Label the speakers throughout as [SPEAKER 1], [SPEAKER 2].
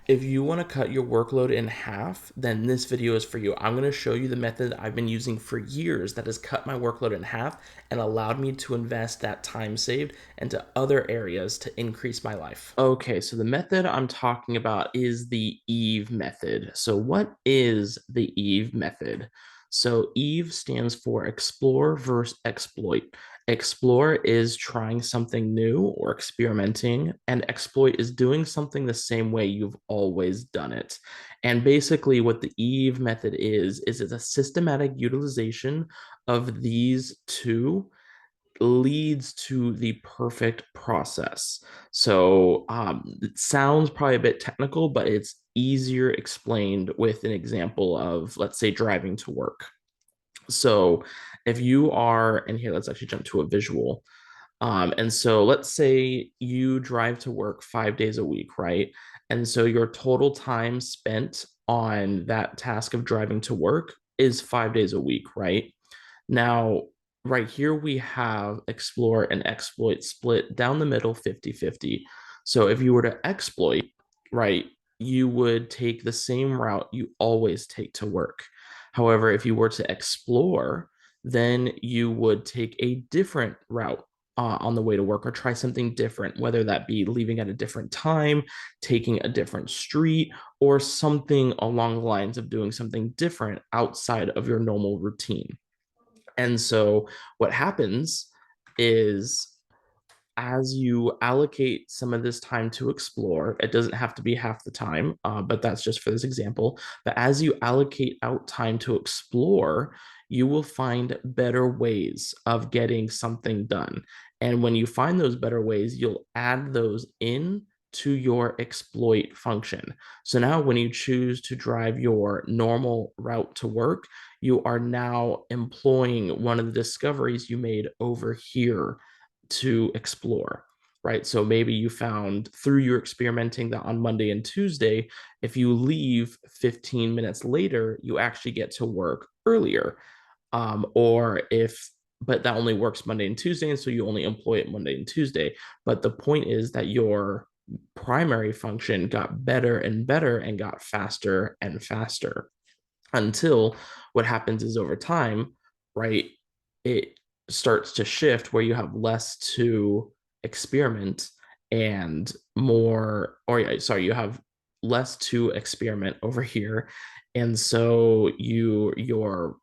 [SPEAKER 1] If you want to cut your workload in half, then this video is for you. I'm going to show you the method I've been using for years that has cut my workload in half and allowed me to invest that time saved into other areas to increase my life. Okay, so the method I'm talking about is the Eve method. So what is the Eve method? So Eve stands for explore versus exploit. Explore is trying something new or experimenting, and exploit is doing something the same way you've always done it. And basically, what the Eve method is it's a systematic utilization of these two leads to the perfect process. So it sounds probably a bit technical, but it's easier explained with an example of, let's say, driving to work. So if you are, and here, let's actually jump to a visual. And so let's say you drive to work 5 days a week, right? And so your total time spent on that task of driving to work is 5 days a week, right? Now, right here, we have explore and exploit split down the middle 50-50. So if you were to exploit, right, you would take the same route you always take to work. However, if you were to explore, then you would take a different route on the way to work or try something different, whether that be leaving at a different time, taking a different street, or something along the lines of doing something different outside of your normal routine. And so what happens is as you allocate some of this time to explore, it doesn't have to be half the time, but that's just for this example. But as you allocate out time to explore, you will find better ways of getting something done. And when you find those better ways, you'll add those in to your exploit function. So now when you choose to drive your normal route to work, you are now employing one of the discoveries you made over here to explore, right? So maybe you found through your experimenting that on Monday and Tuesday, if you leave 15 minutes later, you actually get to work earlier. Or if, but that only works Monday and Tuesday. And so you only employ it Monday and Tuesday. But the point is that your primary function got better and better and got faster and faster until what happens is over time, right, it starts to shift where you have less to experiment and more, or yeah, sorry, you have less to experiment over here. And so your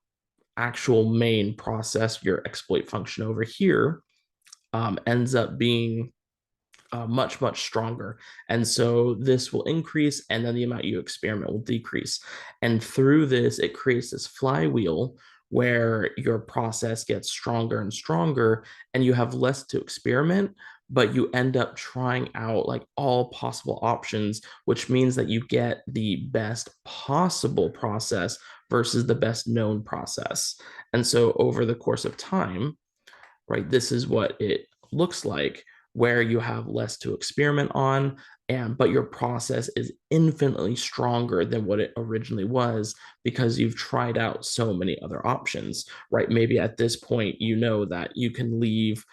[SPEAKER 1] actual main process, your exploit function over here, ends up being much, much stronger. And so this will increase, and then the amount you experiment will decrease. And through this, it creates this flywheel where your process gets stronger and stronger, and you have less to experiment, but you end up trying out like all possible options, which means that you get the best possible process versus the best known process. And so over the course of time, right, this is what it looks like where you have less to experiment on, and but your process is infinitely stronger than what it originally was because you've tried out so many other options, right? Maybe at this point you know that you can leave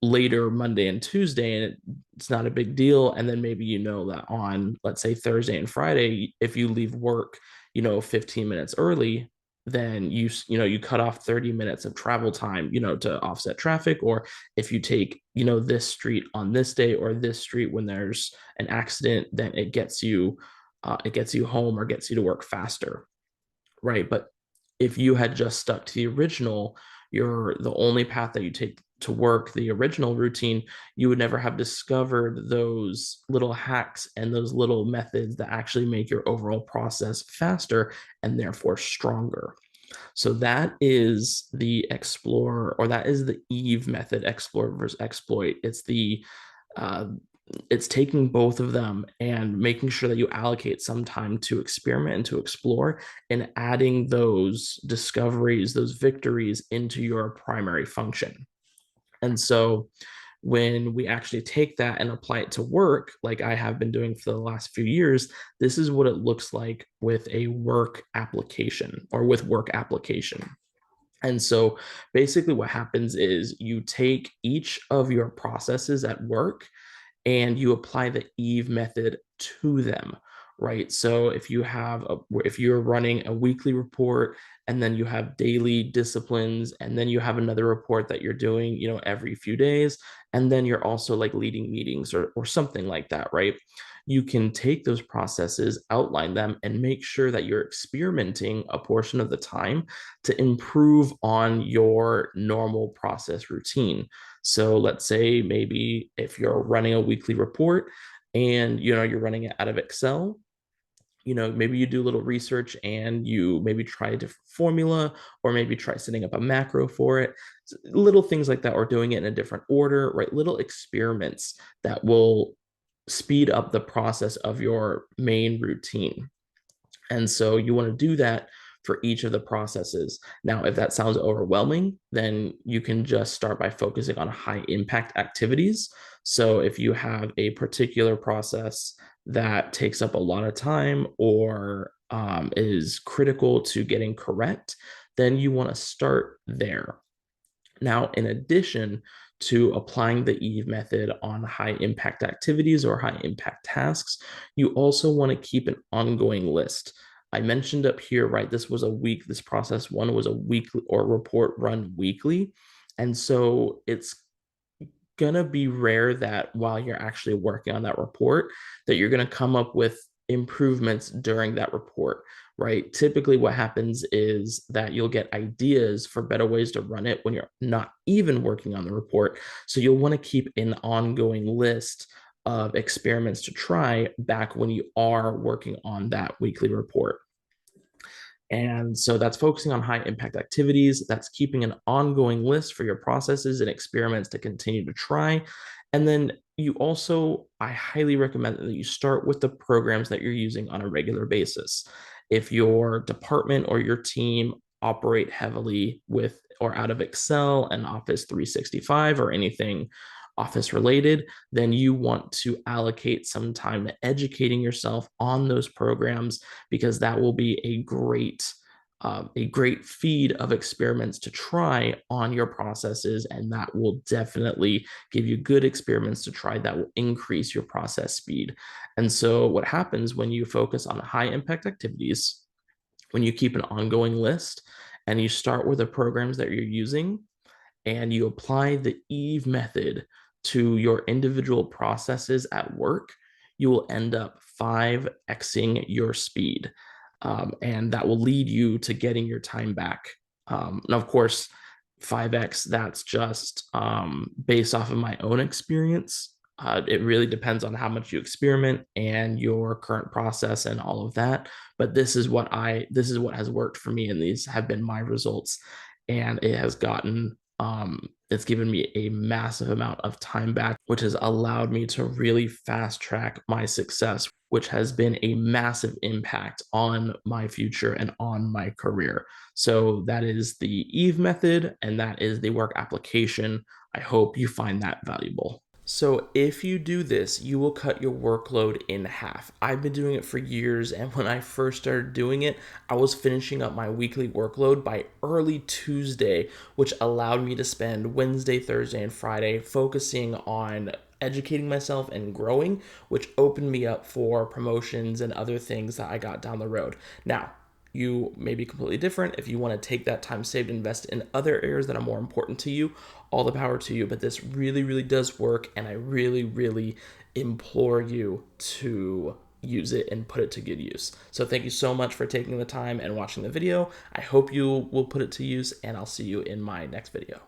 [SPEAKER 1] later Monday and Tuesday, and it's not a big deal. And then maybe you know that on, let's say, Thursday and Friday, if you leave work, 15 minutes early, then you cut off 30 minutes of travel time, to offset traffic. Or if you take, this street on this day or this street when there's an accident, then it gets you home or gets you to work faster, right? But if you had just stuck to the original, you're the only path that you take to work, the original routine, you would never have discovered those little hacks and those little methods that actually make your overall process faster and therefore stronger. So that is the explore, or that is the Eve method, explore versus exploit. Uh, it's taking both of them and making sure that you allocate some time to experiment and to explore and adding those discoveries, those victories into your primary function. And so when we actually take that and apply it to work, like I have been doing for the last few years, this is what it looks like with a work application or with work application. And so basically, what happens is you take each of your processes at work and you apply the Eve method to them, right? So if you're running a weekly report and then you have daily disciplines and then you have another report that you're doing, every few days, and then you're also like leading meetings or something like that, right? You can take those processes, outline them, and make sure that you're experimenting a portion of the time to improve on your normal process routine. So let's say maybe if you're running a weekly report and you're running it out of Excel, maybe you do a little research and you maybe try a different formula or maybe try setting up a macro for it. Little things like that, or doing it in a different order, right? Little experiments that will speed up the process of your main routine. And so you want to do that for each of the processes. Now, if that sounds overwhelming, then you can just start by focusing on high impact activities. So if you have a particular process that takes up a lot of time or is critical to getting correct, then you want to start there. Now, in addition to applying the Eve method on high impact activities or high impact tasks, you also want to keep an ongoing list. I mentioned up here, right? This process one was a weekly or report run weekly. And so it's gonna be rare that while you're actually working on that report, that you're gonna come up with improvements during that report, right? Typically, what happens is that you'll get ideas for better ways to run it when you're not even working on the report. So you'll want to keep an ongoing list of experiments to try back when you are working on that weekly report. And so that's focusing on high impact activities. That's keeping an ongoing list for your processes and experiments to continue to try. And then I highly recommend that you start with the programs that you're using on a regular basis. If your department or your team operate heavily with or out of Excel and Office 365 or anything office related, then you want to allocate some time to educating yourself on those programs, because that will be a great feed of experiments to try on your processes, and that will definitely give you good experiments to try that will increase your process speed. And so what happens when you focus on high impact activities, when you keep an ongoing list and you start with the programs that you're using, and you apply the Eve method to your individual processes at work, you will end up 5xing your speed. And that will lead you to getting your time back. And of course, 5x, that's just based off of my own experience. It really depends on how much you experiment and your current process and all of that. But this is what has worked for me, and these have been my results. And it's given me a massive amount of time back, which has allowed me to really fast track my success, which has been a massive impact on my future and on my career. So that is the Eve method, and that is the work application. I hope you find that valuable. So if you do this, you will cut your workload in half. I've been doing it for years, and when I first started doing it, I was finishing up my weekly workload by early Tuesday, which allowed me to spend Wednesday, Thursday, and Friday focusing on educating myself and growing, which opened me up for promotions and other things that I got down the road. Now, you may be completely different. If you want to take that time saved and invest in other areas that are more important to you, all the power to you. But this really, really does work, and I really, really implore you to use it and put it to good use. So thank you so much for taking the time and watching the video. I hope you will put it to use, and I'll see you in my next video.